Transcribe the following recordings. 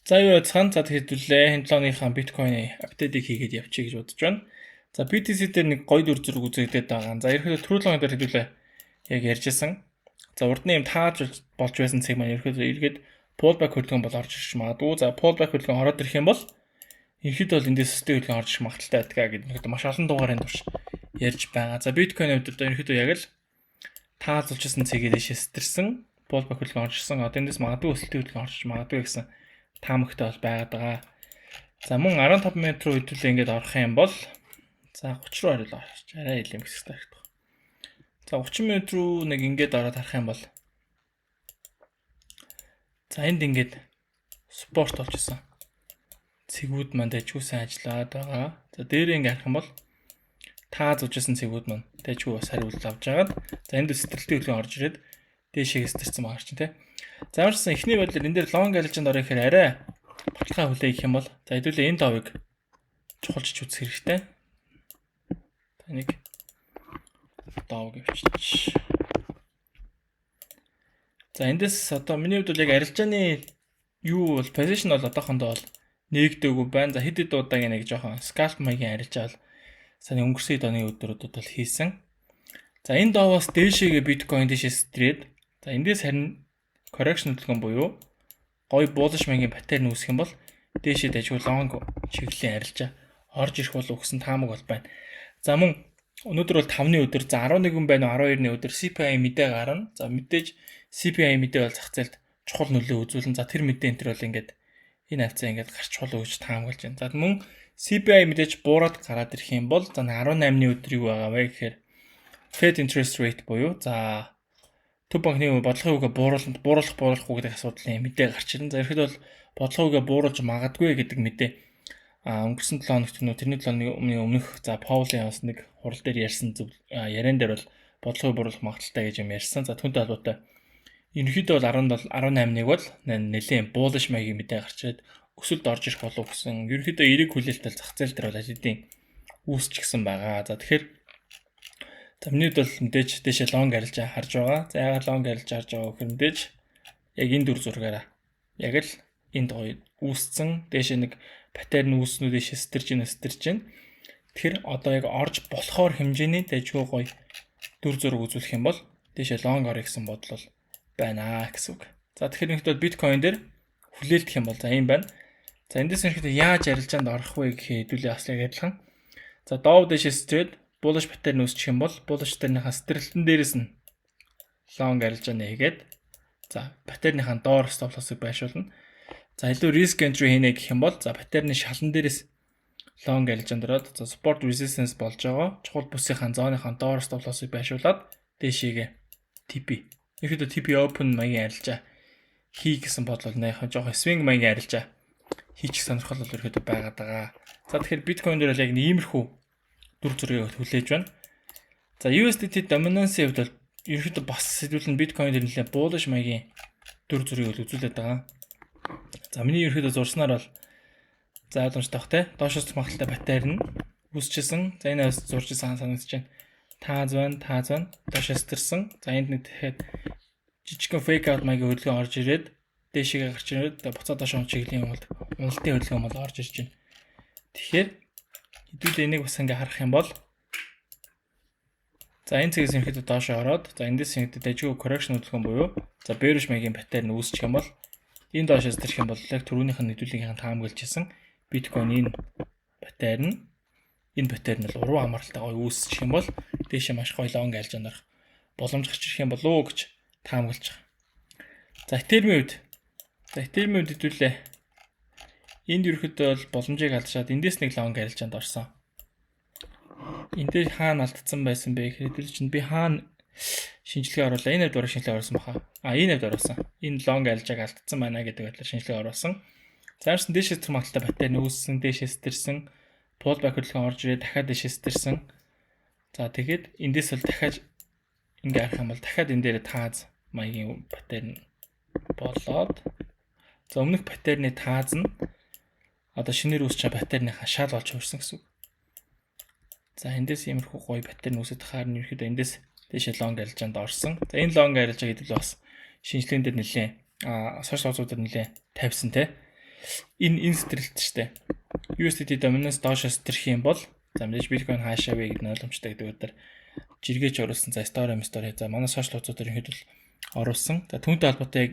За юу яцхан за тэгэхээр энэ 7 оныхаа биткойны апдейтыг хийгээд явчих гэж бодож байна. За BTC дээр нэг гоё дүр зураг үзэгдээд байгаа. За ерөөхдөө түрүүлэн дээр хэдүүлээ яг ярьжсэн. За урд нь юм тааж болж байсан цэг маань ерөөхдөө эргээд pullback хөдөлгөөн бол орж ирж магадгүй. За pullback хөдөлгөөн ороод ирэх юм бол ерөөхдөө бол эндээс өстэй хөдөлгөөн орж ирэх магадaltaй байдаг гэдэг нэг маш олон дугаарын турш ярьж байгаа. За биткойн хувьд ерөөхдөө яг л таазуулжсэн цэгээ дэшээ сэтэрсэн pullback хөдөлгөөн орж ирсэн. Одоо эндээс магадгүй өсөлтийн хөдөлгөөн орж магадгүй гэсэн таамагтай бол байгаад байгаа. За мөн 15 минут руу хэдүүлээ ингээд орох юм бол за 30 руу хариулаа орчих. Арай илүү юм хэсэгтэй харагдах. За 30 минут руу нэг ингээд ороод харах юм бол за энд ингээд спорт болж исэн. Цэгүүд маань дэжгүй сайн ажиллаад байгаа. За дээрээ ингээд харах юм бол тааз ужсэн цэгүүд маань дэжгүй бас хариулт авч байгаад за энд сэтэрэлтийн хөдөлгөөн орж ирээд дээшээ сэтэрсэн байгаа чинь тий. За ямарчсан эхний байдлаар энэ дээр long галжинд орох гэхээр арай баталгаа хүлээх гэх юм бол за хэдүүлээ энэ давыг чухалчж үзэх хэрэгтэй. За нэг давг явчих. За эндээс одоо миний хувьд бол яг арилжааны юу бол position бол одоохондоо бол нэгдэггүй байна. За хэд хэд удаагийн нэг жоохон scalp маягийн арилжаа бол сая өнгөрсөн оны өдрүүдэд бол хийсэн. За энэ даваас дээшээгээ биткойн дээшээ стрээд за эндээс харин correction хөдөлгөөн буюу гоё bullish маягийн паттерн үүсэх юм бол дээшээ дайггүй long чиглэлийн арилжаа орж ирэх болов гэсэн таамаг бол байна. За мөн өнөөдөр бол 5-ны өдөр за 11 байна уу 12-ны өдөр CPI мэдээ гарна. За мэдээж CPI мэдээ бол зах зээлд чухал нөлөө үзүүлэн за тэр мэдээ энэ төр бол ингээд энэ хавцаа ингээд гарч чулуу гэж таамаглаж байна. За мөн CPI мэдээж буураад гараад ирэх юм бол за 18-ны өдөр юу байгаа вэ гэхээр Fed interest rate буюу за төв банкны бодлогын үгээ бууруулахгүй гэдэг асуудлын мэдээ гарч ирнэ. За ерхэд бол бодлогын үгээ бууруулж магадгүй гэдэг мэдээ өнгөрсөн 7 хоногт тэрний 7 хоногийн өмнөх за Powell-ийн бас нэг хурал дээр ярьсан яриан дээр бол бодлогыг бууруулах магадaltaй гэж юм ярьсан. За түүнтэй холбоотой ерөнхийдөө бол 18-ыг бол нэлээд bullish маягийн мэдээ гарч ирээд өсөлт орж ирэх болов гэсэн ерөнхийдөө эерэг хүлээлттэй зах зээл дээр бол ажидын үүсчихсэн байгаа. За тэгэхээр за миний хувьд бол мэдээж дэшээ long арилжаа харж байгаа. За яагаад long арилжаа харж байгаа гэхээр мэдээж яг энэ дүр зургаараа яг л энд гоё үүсцэн дэшээ нэг паттерн үүснүү дэшээ сэтэрж байна. Тэгэхээр одоо яг орж болохоор хэмжээний дэжгүй гоё дүр зураг үзүүлэх юм бол дэшээ long орё гэсэн бодол бол байна гэсэн үг. За тэгэхээр нэгдээд биткойн дээр хүлээлтэх юм бол за юм байна. За эндээс ихэд яаж арилжаанд орох вэ гэхэд хэдүүлээ бас яг адилхан. За доо дэшээ стрээд bullish паттерн үүсчих юм бол bullish паттернийхаа стрэлтэн дээрээс нь long арилжааны хийгээд за паттернийхаа доор stop loss-ыг байршуулна. За илүү risk entry хийнэ гэх юм бол за паттерны шалан дээрээс long арилжаанд ороод за support resistance болж байгаа. Чухал бүсийнхаа зооныхаа доор stop loss-ыг байршуулад дээшээгээ TP. Ихэдөө TP open маягийн арилжаа хий гэсэн бодлол наяхан жоохон swing маягийн арилжаа хийчих сонирхол бол ихэдөө байгаад байгаа. За тэгэхээр биткойн дээр бол яг иймэрхүү дүр зургийг хүлээж байна. За USDT dominance-ийн хувьд бол ерөнхийдөө бас хэдүүлэн биткойн дээр нэлээд bullish маягийн дүр зургийг үзүүлээд байгаа. За миний ерөнхийдөө зурснаар бол за ойлгомжтой бах те доошоос магадaltaй паттерн үүсчихсэн. За энэ бас зурж байгаа санагдаж байна. Тааз байна. Доошоос тэрсэн. За энд нэг тэгэхэд жижигхэн fake out маягийн хөдөлгөөн орж ирээд дээшээгээ гарч ирээд буцаад доошоо чиглэлийн юм бол уналтын хөдөлгөөн бол орж ирж байна. Тэгэхээр хэдүүлээ энийг бас ингээ харах юм бол за энэ цэгээс ихэд доошоо ороод за эндээс ихэд дэжгүй correction хөдөлгөөн буюу за bearish маягийн паттерн үүсчих юм бол энэ доошоос тэрх юм бол яг түрүүнийх нь хэдүүлгийнхаа таамаглаж исэн биткойн энэ паттерн бол уруу амралтай гоё үүсчих юм бол дээшээ маш гоё long арилжаанд орох боломж гарч ирэх юм болов уу гэж таамаглаж байгаа. За Ethereum-ийн хувьд хэдүүлээ энд ерөөхдөө бол боломжийг алдшаад эндээс нэг long арилжаанд орсон. Энд дээр хаана алдсан байсан бэ гэхээр хэдүүл чинь би хаана шинжилгээ оруулаа. Энэ хэвд шинжилгээ оруулсан баха. Энэ хэвд оруулсан. Энэ long арилжааг алдсан байна гэдэг байдлаар шинжилгээ оруулсан. Зааварсан дээшээс тэр магадaltaй паттерн үүссэн, дээшээс тэрсэн, pullback хөдөлгөөн орж ирээд дахиад дээшээс тэрсэн. За тэгээд эндээс бол дахиад ингээ харах юм бол дахиад энэ дээр тааз маягийн паттерн болоод за өмнөх паттерны тааз нь одоо шинээр үүсч байгаа паттерныхаа шал болж хувирсан гэсэн үг. За эндээс иймэрхүү гоё паттерн үүсэж хаар нь ерөөхдөө эндээс дээшээ long арилжаанд орсон. За энэ long арилжаа гэдэг нь бас шинжилгээнд дээр нэлээд сошиал хуудасууд дээр нэлээд тавьсан те. Энэ стрэлт штэ. USDT dominance доошоос тэрх юм бол за мэдээж биткойн хаашаа вэ гэдэг нь ойлгомжтой гэдэг өдөр жиргээч оруулсан. За story за манай сошиал хуудасаар ихэд бол оруулсан. За түүнтэй холбоотой яг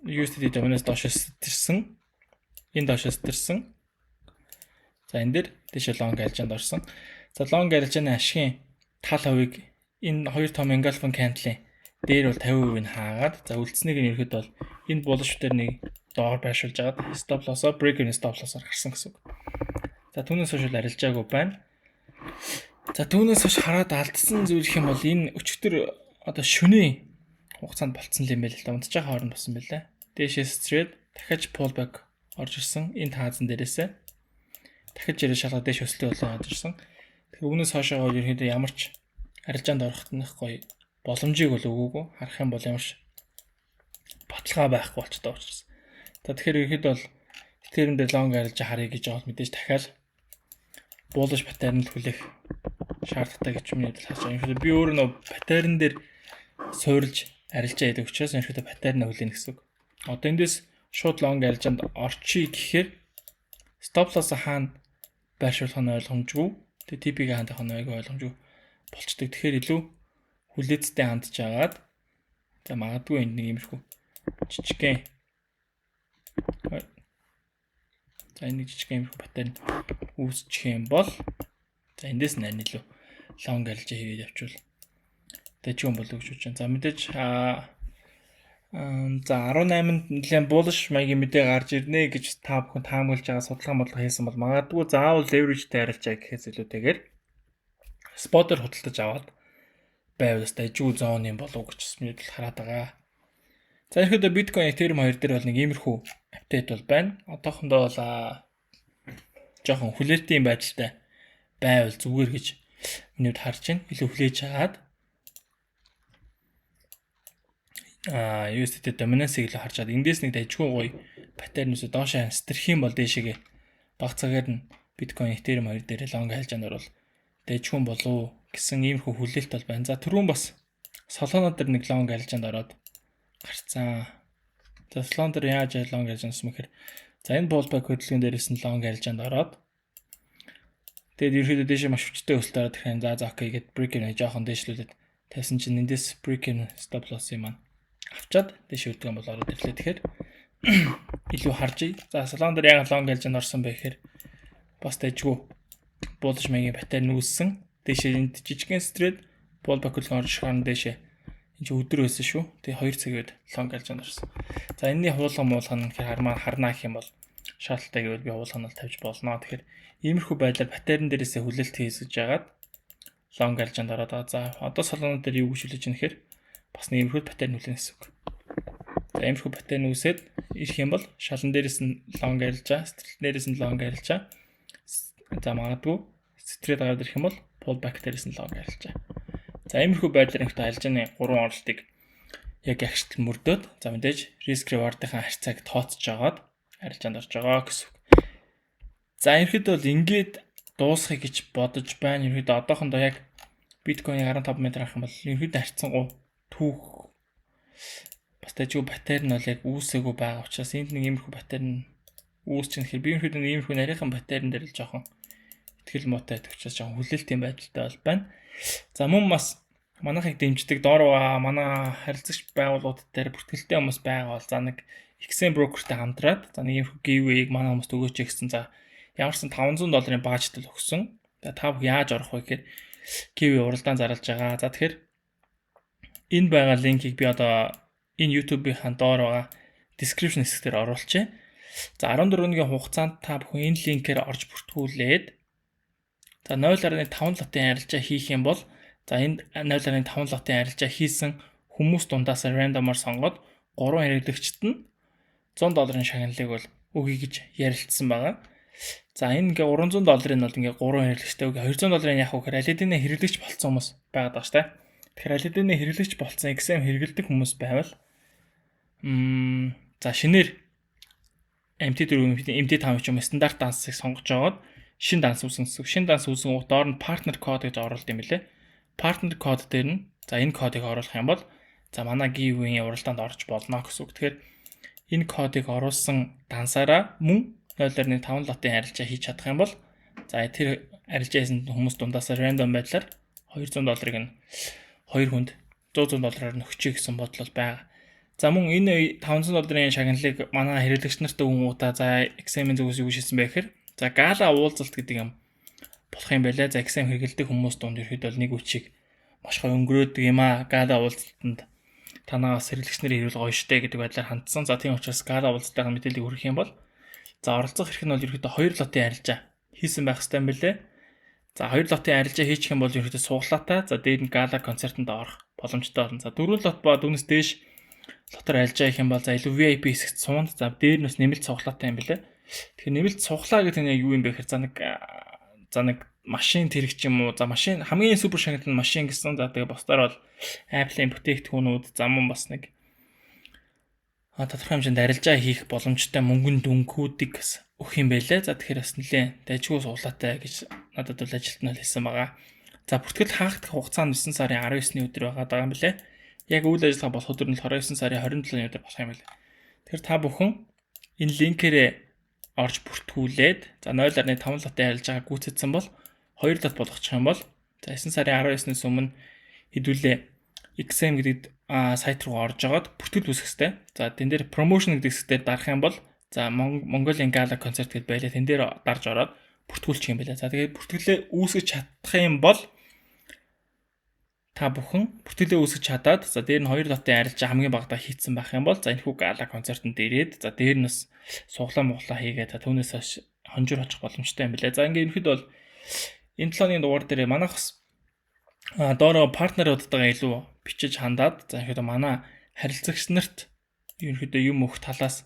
USDT dominance доошоос тэрсэн. Энэ доошоос тэрсэн. За энэ дээр дэше long арилжаанд орсон. За long арилжааны ашигын тал хувийг энэ хоёр том engulfing candle-ийн дээр бол 50% нь хаагаад за үлдсэнийг нь ерөөд бол энэ bullish дээр нэг доор байршуулж агаад stop loss-оо break-ийн stop loss-оор гарсан гэсэн үг. За түүнээс хойш арилжаагүй байна. За түүнээс хойш хараад алдсан зүйл гэх юм бол энэ өчигдөр одоо шөнийн хугацаанд болцсон юм байл л да. Унтж байгаа хооронд болсон байлаа. Дээшээс straight дахиж pullback орж ирсэн. Энэ таазан дээрээсээ дахиж ирээ шалгаад дээш өсөлтөө болоо орж ирсэн. Тэгэхээр үүнээс хойшоо бол ерөнхийдөө ямар ч арилжаанд орохт нь гоё боломжийг бол өгөөгүй. Харах юм бол ямар ч баталгаа байхгүй болчтой учраас. За тэгэхээр ерөнхийдөө бол Ethereum дээр long арилжаа харъя гэж аваад мэдээж дахиад bullish pattern хүлээх шаардлагатай гэж миний хувьд харж байгаа. Ерөнхийдөө би өөрөө нөө pattern дээр суурилж арилжаа хийдэг учраас ерөнхийдөө pattern хүлээнэ гэсэн үг. Одоо эндээс шууд long арилжаанд орчий гэхээр stop loss хаана байршуулах нь ойлгомжгүй. Тэгээ TP-г хандах нь ойлгомжгүй болчдөг. Тэгэхээр илүү хүлээцтэй хандж агаад за магадгүй энд нэг иймэрхүү жижигхэн за энэ жижигхэн иймэрхүү pattern үүсчих юм бол за эндээс нь илүү long арилжаа хийгээд явчвал дэжгэн болов гэж бодож байна. За мэдээж за 18-нд нэлээд bullish маягийн мэдээ гарч ирнэ гэж та бүхэн таамаглаж байгаа судалгаа бодлого хийсэн бол магадгүй заавал leverage-тэй арилжаа гэхээс илүүтэйгээр spot-оор худалдаж аваад байвал дэжгүй зоон юм болов гэж миний бол хараад байгаа. За ихэд Bitcoin Ethereum хоёр дээр бол нэг иймэрхүү апдейт бол байна. Одоохондоо бол жоохон хүлээлтийн байдалтай байвал зүгээр гэж миний хувьд харж байна. Илүү хүлээж хагаад USDT dominance-ийг л харж чад. Эндээс нэг дайггүй гоё паттернээс доош ханстэрх юм бол дээшээгээ баг цагаар нь Bitcoin Ethereum хоёр дээр long хайлжаанд орвол дайггүй болов гэсэн иймэрхүү хүлээлт бол байна. За түрүүн бас Solana дээр нэг long хайлжаанд ороод гарцсан. За Solana дээр яаж long хайлжаанд гэсэн мэхээр за энэ pullback хөдөлгөөн дээрээс нь long хайлжаанд ороод тэгээд ерөөдөө дээшээ маш хүчтэй өсөлт ороод ирэх юм. За окей гэд break-ийг жоохон дээшлүүлээд тавьсан чинь эндээс break-ийн stop loss-ийг маань авчаад дэше үлдгэн бол ороод ирлээ. Тэгэхээр илүү харж. За Solana дээр яг long хайлжаанд орсон бэ гэхээр бас дэжгүй bullish маягийн паттерн үүссэн. Дэше энд жижигхэн straight pullback хөдөлгөөн орж шахаар дэше энэ чи өдөр байсан шүү. Тэгээ 2 цагүед long хайлжаанд орсон. За энэний хуулган муулган гэхээр харнаа гэх юм бол шаардлагатай гэвэл би хуулганал тавьж болно. Тэгэхээр иймэрхүү байдлаар паттерн дээрээсээ хүлээлт хийсэж яагаад long хайлжаанд ороод байгаа. За одоо Solana дээр юу гэж хүлээж байна гэхээр бас нэг иймэрхүү паттерн хүлээн гэсэн үг. За иймэрхүү паттерн үүсээд ирэх юм бол шалан дээрээс нь long арилжаа, стрэлт дээрээс нь long арилжаа. За магадгүй стрэлт гараад ирэх юм бол pullback дээрээс нь long арилжаа. За иймэрхүү байдлаар ихтэй арилжааны 3 оролтыг яг агшилт мөрдөөд за мэдээж risk reward-ийн харьцааг тооцож агаад арилжаанд орж байгаа гэсэн үг. За ерөнхийдөө бол ингээд дуусгах гэж бодож байна. Ерөнхийдөө одоохондоо яг Bitcoin-ийн 15 метр авах юм бол ерөнхийдөө харьцангуй түүх бас дэжгүй паттерн бол яг үүсээгүй байгаа учраас энд нэг иймэрхүү паттерн үүсч нэхэр би ерөнхийдөө нэг иймэрхүү нарийнхан паттерн дээр л жоохон ихтгэл муутай байдаг учраас жоохон хүлээлтийн байдалтай бол байна. За мөн бас манайхыг дэмждэг доор байгаа манай харилцагч байгууллагууд дээр бүртгэлтэй хүмүүс байгаа бол за нэг XM broker-тэй хамтраад за нэг иймэрхүү giveaway-г манай хүмүүст өгөөч гэсэн за ямарсан $500 баажтал өгсөн. За та бүх яаж орох вэ гэхээр giveaway уралдаан зарлаж байгаа. За тэгэхээр энэ байгаа линкийг би одоо энэ YouTube-ийн доор байгаа description хэсгээр оруулчихъя. За 14-ний хугацаанд та бүхэн энэ линкээр орж бүртгүүлээд за 0.5 лотын арилжаа хийх юм бол за энэ 0.5 лотын арилжаа хийсэн хүмүүс дундаас рандомор сонгоод 3 хэрэглэгчд нь $100 шагналыг бол өгье гэж ярилцсан байгаа. За энэ ингээ $300-ын бол ингээ 3 хэрэглэгчтэй өгье. $200 яах вэ гэхээр аль хэдийн хэрэглэгч болцсон хүмүүс байгаад байгаа шүү дээ. Тэгэхээр аль хэдийн хэрэглэгч болцсон XM хэрэглэдэг хүмүүс байвал за шинээр MT4 MT5 ч юм стандарт дансыг сонгож аваад шин данс үүсэн гэсэн. Шин данс үүсэн доор нь партнер код гэж оруулалт юм билэ. Партнер код дээр нь за энэ кодыг оруулах юм бол за манай giveaway-ийн уралдаанд орж болно гэсэн үг. Тэгэхээр энэ кодыг оруулсан дансаараа мөн 0.5 лотын арилжаа хийж чадах юм бол за тэр арилжаа хийсэн хүмүүс дундаасаа рандом байдлаар $200-ыг нь 2 хүнд $100 нөхчий гэсэн бодол бол байгаа. За мөн энэ $500 шагналыг манай хэрэглэгч нарт өгөнгүүтээ за XM-ийн зүгээс юу шийдсэн бэ гэхээр за гала уулзалт гэдэг юм болох юм байлаа. За XM хэрэглэдэг хүмүүс дунд ерөөд бол нэг үчиг маш гоё өнгөрөөдөг юм аа. Гала уулзалтанд танаас хэрэглэгч нарын ирүүл гоё штэ гэдэг байдлаар хандсан. За тийм учраас гала уулзалтайгаа мэдээлэл хүргэх юм бол за оролцох хэрэг нь бол ерөөдөө 2 лотын арилжаа хийсэн байх хэрэгтэй юм билээ. За 2 лотын арилжаа хийчих юм бол ерөөдөө суглаатай. За дээр нь гала концертанд орох боломжтой болно. За 4 лот ба түүнээс дээш лотоор арилжаа хийх юм бол за илүү VIP хэсэгт суунд за дээр нь бас нэмэлт цуглаатай юм билээ. Тэгэхээр нэмэлт цуглаа гэдэг нь юу юм бэ гэхээр за нэг машин тэрэг ч юм уу за машин хамгийн супер шагналт нь машин гэсэн. За тэгээ босдоор бол Apple-ийн бүтээгдэхүүнүүд замун бас нэг тодорхой хэмжээнд арилжаа хийх боломжтой мөнгөн дүнхүүдийг өгөх юм байлээ. За тэгэхээр бас нэлээд дайггүй суулаатай гэж надад бол ажилтнаа хэлсэн байгаа. За бүртгэл хаагдах хугацаа нь 9 сарын 19-ний өдөр байгаа юм билээ. Яг үйл ажиллагаа болох өдөр нь 29 сарын 27-ны өдөр болох юм билээ. Тэгэхээр та бүхэн энэ линкээрээ орж бүртгүүлээд за 0.5 лотын арилжаагаа гүйцэтсэн бол 2 лот болгочих юм бол за 9 сарын 19-ээс өмнө хэдүүлээ XM гэдэг сайт руу орж агаад бүртгэл үүсгэх хэрэгтэй. За тэн дээр promotion гэдэг хэсгээр дарах юм бол за Mongolian Gala концерт гэдээ байлаа. Тэн дээр дарж ороод бүртгүүлчих юм байлаа. За тэгээд бүртгэлээ үүсгэж чадах юм бол та бүхэн бүртгэлээ үүсгэж чадаад за дээр нь 2 лотын арилжаа хамгийн багадаа хийцэн байх юм бол за энэхүү Gala концертанд ирээд за дээр нь бас суглаа муглаа хийгээд түүнээс хойш хонжуур очих боломжтой юм билээ. За ингээд ерөнхийдөө бол энэ 7 өдрийн дугаар дээр манайх доороо партнеруудтайгаа илүү бичиж хандаад за ерөнхийдөө манай харилцагч нарт ерөнхийдөө юм өгөх талаас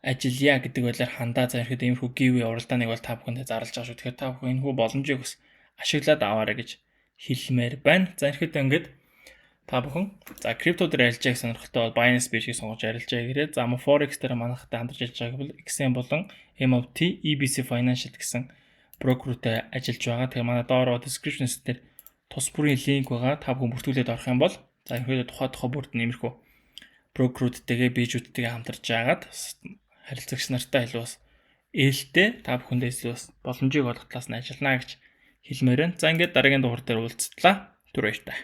ажиллая гэдэг байдлаар хандаа. За ерөнхийдөө иймэрхүү giveaway уралдааныг бол та бүхэндээ зарлаж байгаа шүү. Тэгэхээр та бүхэн энэхүү боломжийг бас ашиглаад аваарай гэж хэлмээр байна. За ерөнхийдөө ингээд та бүхэн за крипто дээр арилжааг сонирхолтой бол Binance Bridge-ийг сонгож арилжаа гэрээ. За Forex дээр манайхтай хамтарч ажиллаж байгаа бол XM болон MOT EBC Financial гэсэн брокертэй ажиллаж байгаа. Тэгэхээр манай доороо description-с дээр тус бүрийн линк байгаа. Та бүхэн бүртгүүлээд орох юм бол за ерөнхийдөө тухай бүрд нэмэрхүү брокерүүдтэйгээ бижүүдтэйгээ хамтарч агаад харилцагч нартай илүү бас ээлтэй та бүхэндээ илүү бас боломжийг олгох талаас нь ажиллана гэж хэлмээр байна. За ингээд дараагийн дугаар дээр уулзтлаа. Түр баярлалаа.